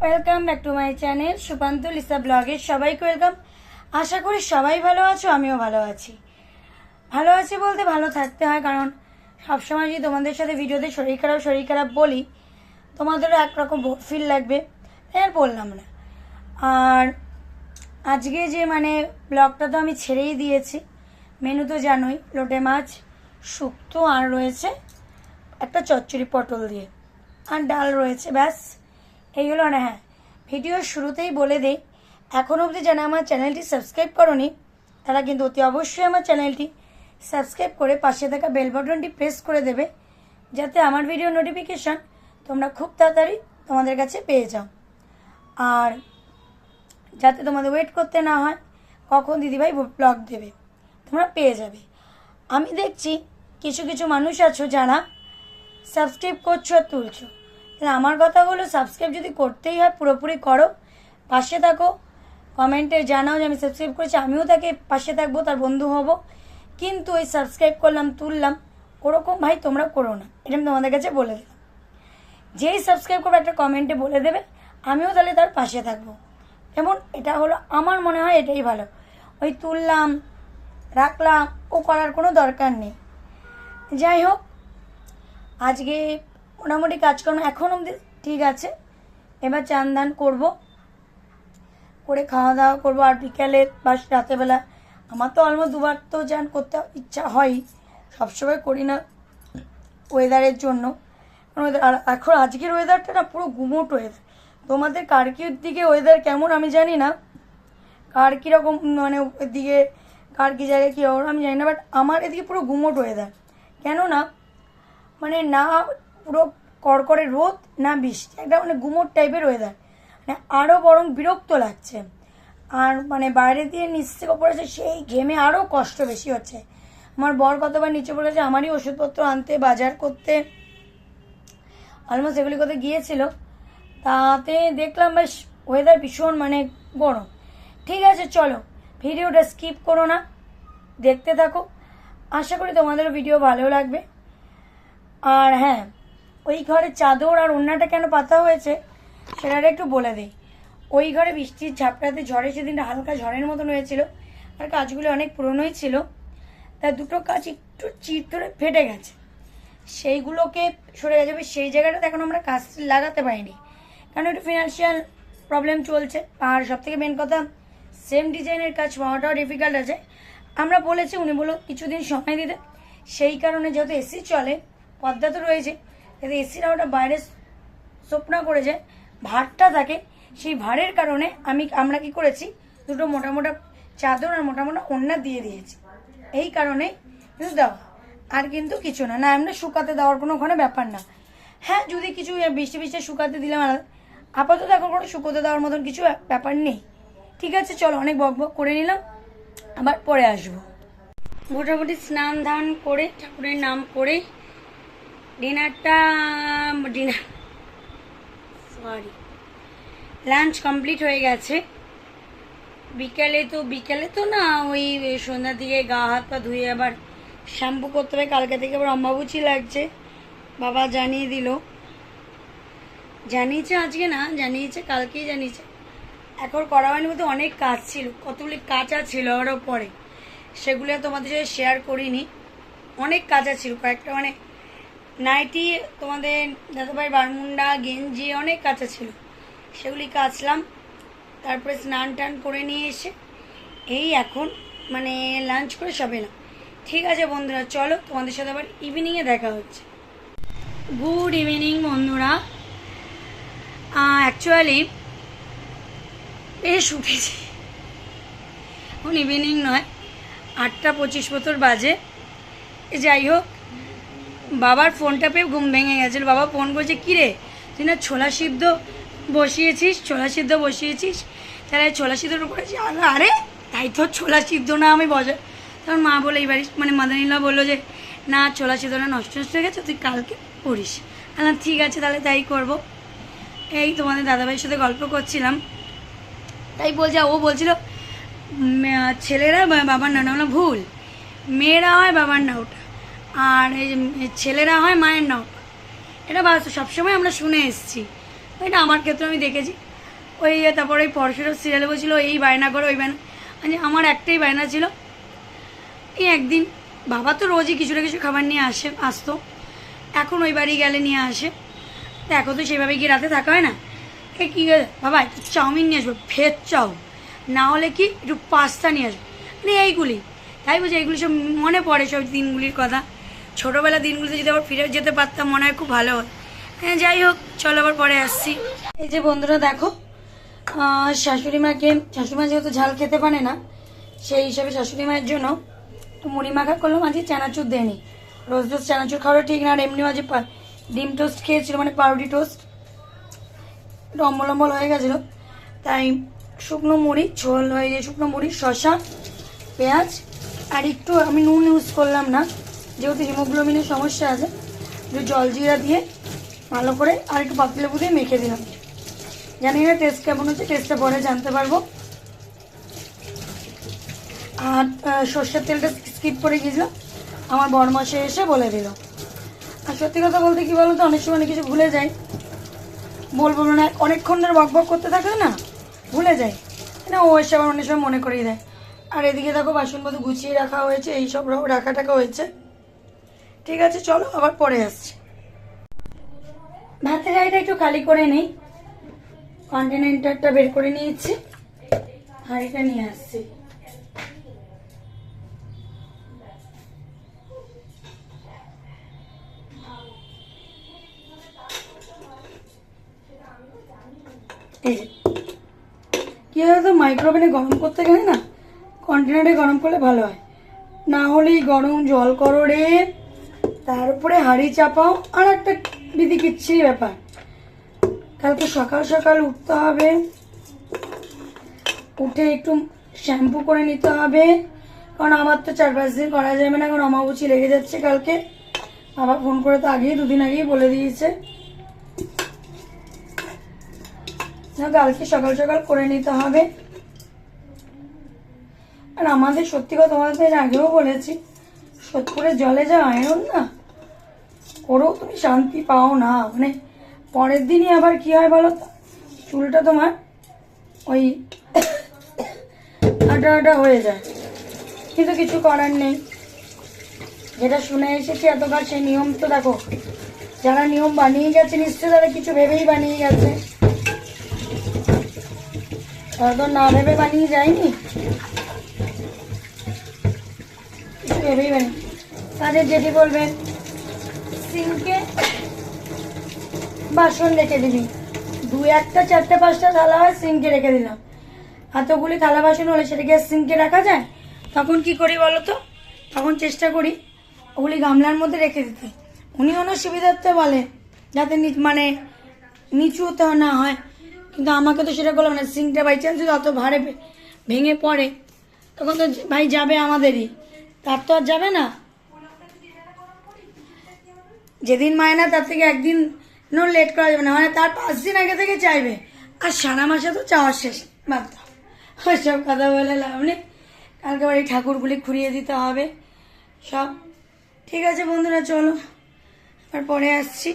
Welcome back to my channel Supanta Lisa ব্লগে সবাইকে welcome. আশা করি সবাই ভালো আছো, আমিও ভালো আছি। ভালো আছি বলতে ভালো থাকতে হয়, কারণ সবসময় যদি তোমাদের সাথে ভিডিওতে শরীর খারাপ বলি তোমাদেরও একরকম ফিল লাগবে, আর বললাম না। আর আজকে যে ব্লগটা তো আমি ছেড়েই দিয়েছি। মেনু তো জানোই, লোটে মাছ শুক্তো আর রয়েছে একটা চচ্চড়ি পটল দিয়ে, আর ডাল রয়েছে, ব্যাস এই হলো। না হ্যাঁ, ভিডিওর শুরুতেই বলে দেই, এখনও অবধি যারা আমার চ্যানেলটি সাবস্ক্রাইব করোনি তারা কিন্তু অতি অবশ্যই আমার চ্যানেলটি সাবস্ক্রাইব করে পাশে থাকা বেল বাটনটি প্রেস করে দেবে, যাতে আমার ভিডিও নোটিফিকেশান তোমরা খুব তাড়াতাড়ি তোমাদের কাছে পেয়ে যাও, আর যাতে তোমাদের ওয়েট করতে না হয় কখন দিদিভাই ব্লগ দেবে, তোমরা পেয়ে যাবে। আমি দেখছি কিছু কিছু মানুষ আছো যারা সাবস্ক্রাইব করছো আর তুলছো, তাহলে আমার কথা হলো সাবস্ক্রাইব যদি করতেই হয় পুরোপুরি করো, পাশে থাকো, কমেন্টে জানাও যে আমি সাবস্ক্রাইব করেছি, আমিও তাকে পাশে থাকবো, তার বন্ধু হব। কিন্তু ওই সাবস্ক্রাইব করলাম তুললাম ওরকম ভাই তোমরা করো না, এটা আমি তোমাদের কাছে বলে দিলাম। যেই সাবস্ক্রাইব করবে একটা কমেন্টে বলে দেবে, আমিও তাহলে তার পাশে থাকবো। যেমন এটা হলো আমার মনে হয় এটাই ভালো, ওই তুললাম রাখলাম ও করার কোনো দরকার নেই। যাই হোক, আজকে মোটামুটি কাজকর্ম এখন অবধি ঠিক আছে। এবার চান দান করবো, করে খাওয়া দাওয়া করবো, আর বিকালে বা রাতেরবেলা আমার তো অলমোস্ট দুবার তো চান করতে ইচ্ছা হয়, সবসময় করি না ওয়েদারের জন্য। আর এখন আজকের ওয়েদারটা না পুরো গুমোট ওয়েদার। তোমাদের কার দিকে ওয়েদার কেমন আমি জানি না, কার কীরকম ওইদিকে কার কী জায়গায় কী হবে আমি জানি না, বাট আমার এদিকে পুরো গুমোট ওয়েদার। কেননা না পুরো কড়কড়ে রোদ না বৃষ্টি, একটা গুমোট টাইপের ওয়েদার, আরও বরং বিরক্ত লাগছে। আর বাইরে দিয়ে নিচ থেকে পড়েছে সেই ঘেমে আরও কষ্ট বেশি হচ্ছে। আমার বর কতবার নিচে পড়েছে আমারই ওষুধপত্র আনতে বাজার করতে, অলমোস্ট এগুলি করতে গিয়েছিল, তাতে দেখলাম বেশ ওয়েদার ভীষণ গরম। ঠিক আছে, চলো ভিডিওটা স্কিপ করো না, দেখতে থাকো, আশা করি তোমাদেরও ভিডিও ভালো লাগবে। আর হ্যাঁ, ওই ঘরে চাদর আর ওড়নাটা কেন পাতা হয়েছে সেটা একটু বলে দিই। ওই ঘরে বৃষ্টির ঝাপটাতে ঝড়ে সেদিনটা হালকা ঝড়ের মতন হয়েছিল, আর কাজগুলো অনেক পুরনোই ছিল, তার দুটো কাজ একটু চির ধরে ফেটে গেছে, সেইগুলোকে সরে যাবে। সেই জায়গাটাতে এখন আমরা কাজ লাগাতে পারিনি, কারণ একটু ফিনান্সিয়াল প্রবলেম চলছে, আর সবথেকে মেন কথা সেম ডিজাইনের কাজ পাওয়াটাও ডিফিকাল্ট আছে। আমরা বলেছি, উনি বলো কিছুদিন সময় দিতে, সেই কারণে যেহেতু এসি চলে, পর্দা তো রয়েছে, যাতে এসিটা ওটা বাইরে স্বপ্ন করে যায়, ভারটা থাকে, সেই ভারের কারণে আমরা কি করেছি, দুটো মোটা মোটা চাদর আর মোটা মোটা ওড়না দিয়ে দিয়েছি, এই কারণে কিন্তু দেওয়া, আর কিন্তু কিছু না এমনি শুকাতে দেওয়ার কোনো ওখানে ব্যাপার না। হ্যাঁ, যদি কিছু বৃষ্টি শুকাতে দিলাম, আপাতত এখন কোনো শুকোতে দেওয়ার মতন কিছু ব্যাপার নেই। ঠিক আছে, চলো অনেক বকবক করে নিলাম, আবার পরে আসবো। মোটামুটি স্নান ধান করে ঠাকুরের নাম করে লাঞ্চ কমপ্লিট হয়ে গেছে। বিকেলে তো না, ওই সন্ধ্যার দিকে গা হাত পা ধুয়ে আবার শ্যাম্পু করতে হবে, কালকে থেকে আবার অম্বাবুচি লাগছে, বাবা জানিয়েছে আজকে না, জানিয়েছে কালকেই জানিয়েছে। এখন করা হয়নি বলতে অনেক কাজ ছিল, কতগুলি কাঁচা ছিল আরও পরে, সেগুলো তোমাদের সাথে শেয়ার করিনি। অনেক কাঁচা ছিল, কয়েকটা নাইটি, তোমাদের দাদাভাই বারমুন্ডা গেঞ্জি অনেক কাঁচা ছিল, সেগুলি কাচলাম। তারপরে স্নান টান করে নিয়ে এসে এই এখন লাঞ্চ করে সব এলাম। ঠিক আছে বন্ধুরা, চলো তোমাদের সাথে আবার ইভিনিংয়ে দেখা হচ্ছে। গুড ইভিনিং বন্ধুরা। অ্যাকচুয়ালি বেশ উঠেছি, এখন ইভিনিং নয়, 8:25 মতো বাজে। যাই হোক, বাবার ফোনটা পেয়ে ঘুম ভেঙে গেছিল। বাবা ফোন করছে, কিরে তুই না ছোলা সিদ্ধ বসিয়েছিস, তাহলে ছোলা সিদ্ধর উপরে আরে তাই তো ছোলা সিদ্ধ না আমি তখন মা বলে এই বাড়ি মাদানিলা বললো যে না ছোলা সিদ্ধটা নষ্ট হয়ে গেছে, তুই কালকে করিস। ঠিক আছে তাহলে তাই করবো। এই তোমাদের দাদাভাইয়ের সাথে গল্প করছিলাম, তাই ও বলছিল ছেলেরা বাবার নাম ভুল, মেয়েরা হয় বাবার নাওটা, আর ছেলেরা হয় মায়ের নাওটা, এটা সবসময় আমরা শুনে এসেছি। ওইটা আমার ক্ষেত্রে আমি দেখেছি। ওই তারপরে ওই পরশুরাম সিরিয়ালে বলছিল এই বায়না করো ওই বায়না, আমার একটাই বায়না ছিল, এই একদিন বাবা তো রোজই কিছু না কিছু খাবার নিয়ে আসতো, এখন ওই বাড়ি গেলে নিয়ে আসে, তো এখন তো সেভাবে গিয়ে রাতে থাকা হয় না। কী বাবা একটু চাউমিন নিয়ে আসবো, ভেজ চাও, না হলে কি একটু পাস্তা নিয়ে আসবো, এইগুলি। তাই বুঝি এইগুলি সব মনে পড়ে সব দিনগুলির কথা, ছোটোবেলা দিনগুলিতে যদি আবার ফিরে যেতে পারতাম মনে হয় খুব ভালো হয়। হ্যাঁ যাই হোক, চলো আবার পরে আসছি। এই যে বন্ধুরা দেখো, শাশুড়িমা যেহেতু ঝাল খেতে পারে না, সেই হিসাবে শাশুড়ি মায়ের জন্য একটু মুড়ি মাখা করলাম। আজকে চানাচুর দেয়নি, রোজ রোজ চানাচুর খাওয়া ঠিক না, আর এমনি আজ ডিম টোস্ট খেয়েছিল, পাউরুটি টোস্ট, একটু অম্বল অম্বল হয়ে গেছিলো, তাই শুকনো মুড়ি ঝোল হয়ে যায়, শুকনো মুড়ি শসা পেঁয়াজ আর একটু আমি নুন ইউজ করলাম না, যেহেতু হিমোগ্লোবিনের সমস্যা আছে, একটু জলজিরা দিয়ে ভালো করে আর একটু পাতলেবু দিয়ে মেখে দিলাম। জানি না টেস্ট কেমন হচ্ছে, টেস্টটা পরে জানতে পারবো। আর সর্ষের তেলটা স্কিপ করে গিয়েছিলাম, আমার বরমাসে এসে বলে দিল। আর সত্যি কথা বলতে কি বলতো, অনেক সময় কিছু ভুলে যাই, বলবো না, অনেকক্ষণ ধরে বক বক করতে থাকে না, ভুলে যাই না, ও এসে আবার অনেক সময় মনে করিয়ে দেয়। আর এদিকে দেখো বাসনপত্র গুছিয়ে রাখা হয়েছে, এইসব রাখা টাকা হয়েছে। ঠিক আছে চলো আবার পরে আসছি। ভাতের হাঁড়িটা একটু খালি করে নেই, কন্টেনারটা বের করে নিয়েছি, হাঁড়িটা নিয়ে আসছি। কি হয় তো, মাইক্রোওভেনে গরম করতে গেলে না কন্টেনারে গরম করলে ভালো হয়, না হলেই গরম জল করো রে, তারপরে হাঁড়ি চাপাও, আর একটা বিধি কিচ্ছিরি ব্যাপার। কালকে সকাল সকাল উঠতে হবে, উঠে একটু শ্যাম্পু করে নিতে হবে, কারণ আমার তো 4-5 দিন করা যাবে না, কারণ অমাবস্যা লেগে যাচ্ছে কালকে। বাবা ফোন করে তো দুদিন আগেই বলে দিয়েছে, কালকে সকাল সকাল করে নিতে হবে। আর আমাদের সত্যি কথা তোমাদের আগেও বলেছি, সোদপুরের জলে যা আয়রন না, করেও তুমি শান্তি পাও না, পরের দিনই আবার কি হয় বলো তো, চুলটা তোমার ওই আটা আটা হয়ে যায়, কিন্তু কিছু করার নেই। যেটা শুনে এসেছি এতকাল, সেই নিয়ম তো দেখো, যারা নিয়ম বানিয়ে গেছে নিশ্চয়ই তারা কিছু ভেবেই বানিয়ে গেছে, তো না ভেবে বানিয়ে যায়নি, কিছু ভেবেই বানিয়ে। তাদের যেটি বলবেন সিঙ্কে বাসন রেখে দিবি, 2-1টা 4টে-5টা থালা হয় সিঙ্কে রেখে দিলাম, এতগুলি থালা বাসন হলে সেটাকে সিঙ্কে রাখা যায়? তখন কি করি বলো তো, তখন চেষ্টা করি ওগুলি গামলার মধ্যে রেখে দিতে। উনি ওনার সুবিধার্থে বলে যাতে নিচু হতে না হয়, কিন্তু আমাকে তো সেটা বললাম না, সিঙ্কটা বাই চান্স যদি অত ভারে ভেঙে পড়ে তখন তো ভাই যাবে আমাদেরই, তার তো আর যাবে না। যেদিন মায়না তার থেকে একদিন লেট করা যাবে না, তার 5 দিন আগে থেকে চাইবে, আর সারা মাসে তো চাওয়ার শেষ ভাবতাম। ওইসব কথা বলে লাভ নেই, কালকে বাড়ি ঠাকুরগুলি খুঁড়িয়ে দিতে হবে সব। ঠিক আছে বন্ধুরা, চলো আর পরে আসছি।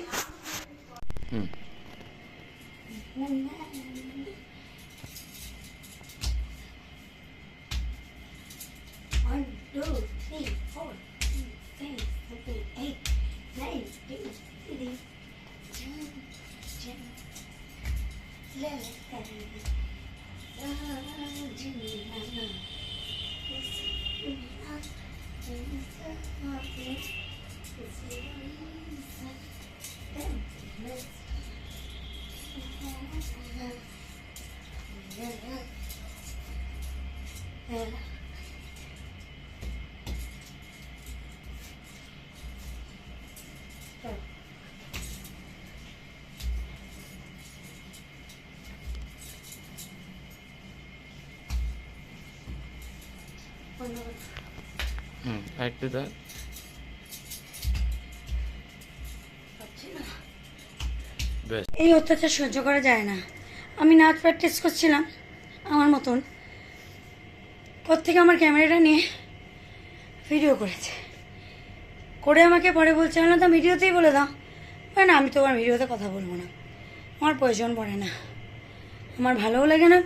একটু দেখ, এই অত্যাচার সহ্য করা যায় না। আমি নাচ প্র্যাকটিস করছিলাম আমার মতন, কোত্থেকে আমার ক্যামেরাটা নিয়ে ভিডিও করে আমাকে পরে বলছে না, তো ভিডিওতেই বলে দাও, না আমি তো আমার ভিডিওতে কথা বলবো না, আমার প্রয়োজন পড়ে না, আমার ভালোও লাগে না,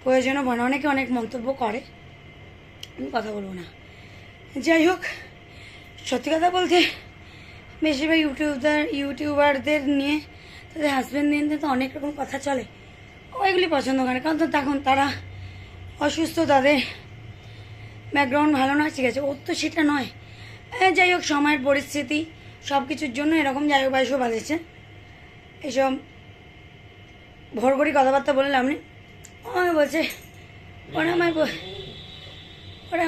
প্রয়োজনও পড়ে না। অনেকে অনেক মন্তব্য করে, আমি কথা বলবো না। যাই হোক, সত্যি কথা বলতে বেশিরভাগ ইউটিউবারদের নিয়ে, তাদের হাজব্যান্ড নিয়ে তো অনেক রকম কথা চলে, ওইগুলি পছন্দ করে। কারণ তো তখন তারা অসুস্থ, তাদের ব্যাকগ্রাউন্ড ভালো না, ঠিক আছে, ওর তো সেটা নয়। যাই হোক, সময়ের পরিস্থিতি সব কিছুর জন্য এরকম যাই হোক বাইশও বাজেছে। এসব ভোরগড়ি কথাবার্তা বলে লাভ নেই। আমায় বলছে, ওরা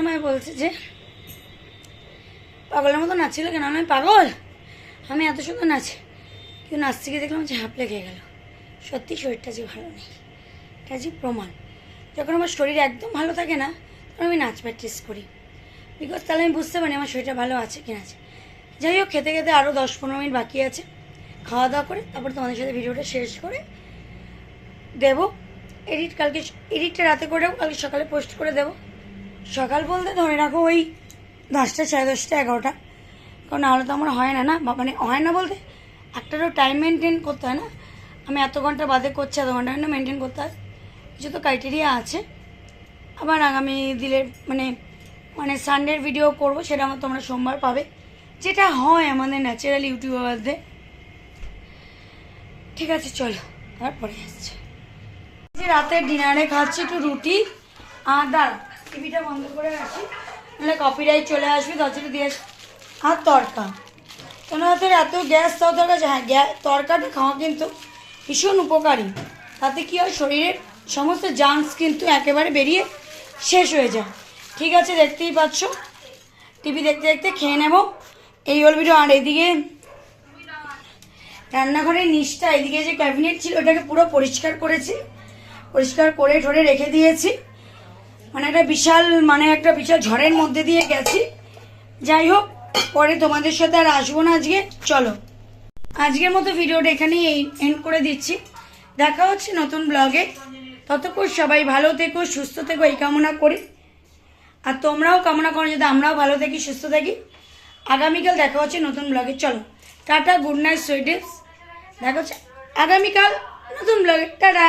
আমায় বলছে যে পাগলের মতো নাচছিল কেন? আমি পাগল, আমি এত সুন্দর নাচি, কিন্তু নাচতে গিয়ে দেখলাম যে হাঁপলে খেয়ে গেল। সত্যি শরীরটা যে ভালো নেই, এটা যে প্রমাণ। যখন আমার শরীর একদম ভালো থাকে না, তখন আমি নাচ প্র্যাকটিস করি, বিকজ তাহলে আমি বুঝতে পারি আমার শরীরটা ভালো আছে কি না আছে। যাই হোক, খেতে খেতে আরও 10-15 মিনিট বাকি আছে, খাওয়া দাওয়া করে তারপর তোমাদের সাথে ভিডিওটা শেষ করে দেবো। এডিটটা রাতে করেও কালকে সকালে পোস্ট করে দেবো। সকাল বলতে ধরে রাখো ওই 10টা, 10:30, 11টা, কারণ নাহলে তো আমার হয় না, মানে হয় না বলতে একটারও টাইম মেনটেন করতে হয় না। আমি এত ঘন্টা বাদে করছি, এত ঘন্টা মেনটেন করতে হয়, কিছু তো ক্রাইটেরিয়া আছে। আবার আগামী দিনের মানে সানডের ভিডিও করব, সেটা আমার তোমরা সোমবার পাবে, যেটা হয় আমাদের ন্যাচারাল ইউটিউবারদের। ঠিক আছে, চলো তারপরে আসছে। যে রাতের ডিনারে খাচ্ছি একটু রুটি আর ডাল। টিভিটা বন্ধ করে রাখি, নাহলে কপিরাইট চলে আসবে, দরজাটা দিয়ে আসি। আর তরকা, তোমাদের এত গ্যাস তরকা, হ্যাঁ তরকাটা খাওয়া কিন্তু ভীষণ উপকারী। তাতে কি হয়, শরীরের সমস্ত জার্মস কিন্তু একেবারে বেরিয়ে শেষ হয়ে যায়। ঠিক আছে, দেখতেই পাচ্ছ, টিভি দেখতে দেখতে খেয়ে নেব। এই হল ভিডিও। আর এদিকে রান্নাঘরের নিচটা, এদিকে যে ক্যাবিনেট ছিল ওটাকে পুরো পরিষ্কার করেছি, পরিষ্কার করে ঠরে রেখে দিয়েছি। একটা বিশাল ঝড়ের মধ্যে দিয়ে গেছি। যাই হোক, পরে তোমাদের সাথে আর আসবো না আজকে। চলো, আজকের মতো ভিডিওটা এখানেই এন্ড করে দিচ্ছি। দেখা হচ্ছে নতুন ব্লগে। ততক্ষণ সবাই ভালো থেকো, সুস্থ থেকো, এই কামনা করি। আর তোমরাও কামনা করো যাতে আমরাও ভালো থাকি, সুস্থ থাকি। আগামীকাল দেখা হচ্ছে নতুন ব্লগে। চলো, tata, good night, sweet dreams. দেখা হচ্ছে আগামীকাল নতুন ব্লগে। টাটা।